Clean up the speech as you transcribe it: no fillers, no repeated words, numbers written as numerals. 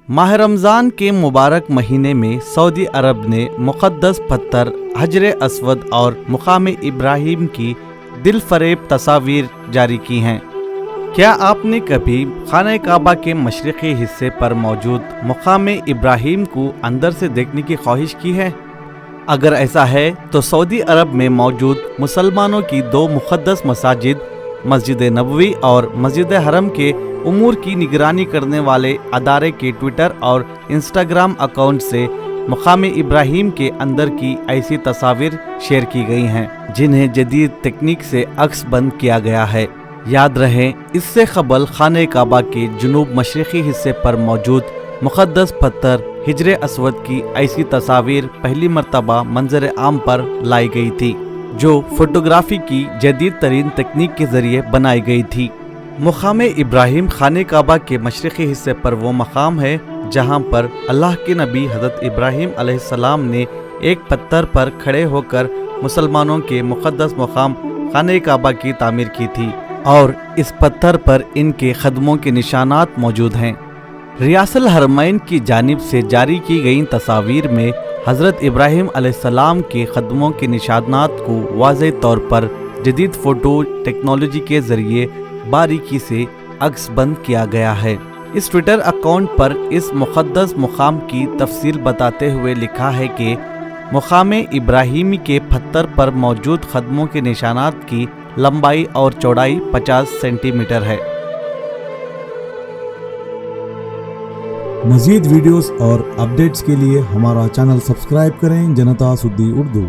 माह रमज़ान के मुबारक महीने में सऊदी अरब ने मुक़द्दस पत्थर हजर अस्वद और मुक़ाम इब्राहिम की दिल फरेब तस्वीर जारी की हैं। क्या आपने कभी खाना काबा के मशरक़ी हिस्से पर मौजूद मुक़ाम इब्राहिम को अंदर से देखने की ख्वाहिश की है? अगर ऐसा है तो सऊदी अरब में मौजूद मुसलमानों की दो मुक़द्दस मसाजिद मस्जिद नबवी और मस्जिद हरम के उमूर की निगरानी करने वाले अदारे के ट्विटर और इंस्टाग्राम अकाउंट से मुक़ाम इब्राहिम के अंदर की ऐसी तस्वीर शेयर की गई हैं जिन्हें जदीद तकनीक से अक्स बंद किया गया है। याद रहे, इससे कबल खाने काबा के जुनूब मशरक़ी हिस्से पर मौजूद मुक़द्दस पत्थर हिजर अस्वद की ऐसी तस्वीर पहली मर्तबा मंजर आम पर लाई गई थी, जो फोटोग्राफी की जदीद तरीन तकनीक के जरिए बनाई गई थी। मुक़ाम इब्राहिम खाने काबा के मशरक़ी हिस्से पर वो मकाम है जहाँ पर अल्लाह के नबी हज़रत इब्राहिम अलैहिस्सलाम ने एक पत्थर पर खड़े होकर मुसलमानों के मुक़द्दस मुक़ाम खाने काबा की तामीर की थी और इस पत्थर पर इनके ख़दमों के निशानात मौजूद हैं। रियासल हरमैन की जानिब से जारी की गई तस्वीर में हज़रत इब्राहिम अलैहिस्सलाम के ख़दमों के निशानात को वाज़ेह तौर पर जदीद फ़ोटो टेक्नोलॉजी के ज़रिए बारीकी से अक्स बंद किया गया है। इस ट्विटर अकाउंट पर इस मुक़द्दस मुक़ाम की तफसील बताते हुए लिखा है कि मुक़ाम इब्राहिमी के पत्थर पर मौजूद ख़दमों के निशानात की लंबाई और चौड़ाई 50 सेंटीमीटर है। मज़ीद वीडियोस और अपडेट्स के लिए हमारा चैनल सब्सक्राइब करें जनता सुद्दी उर्दू।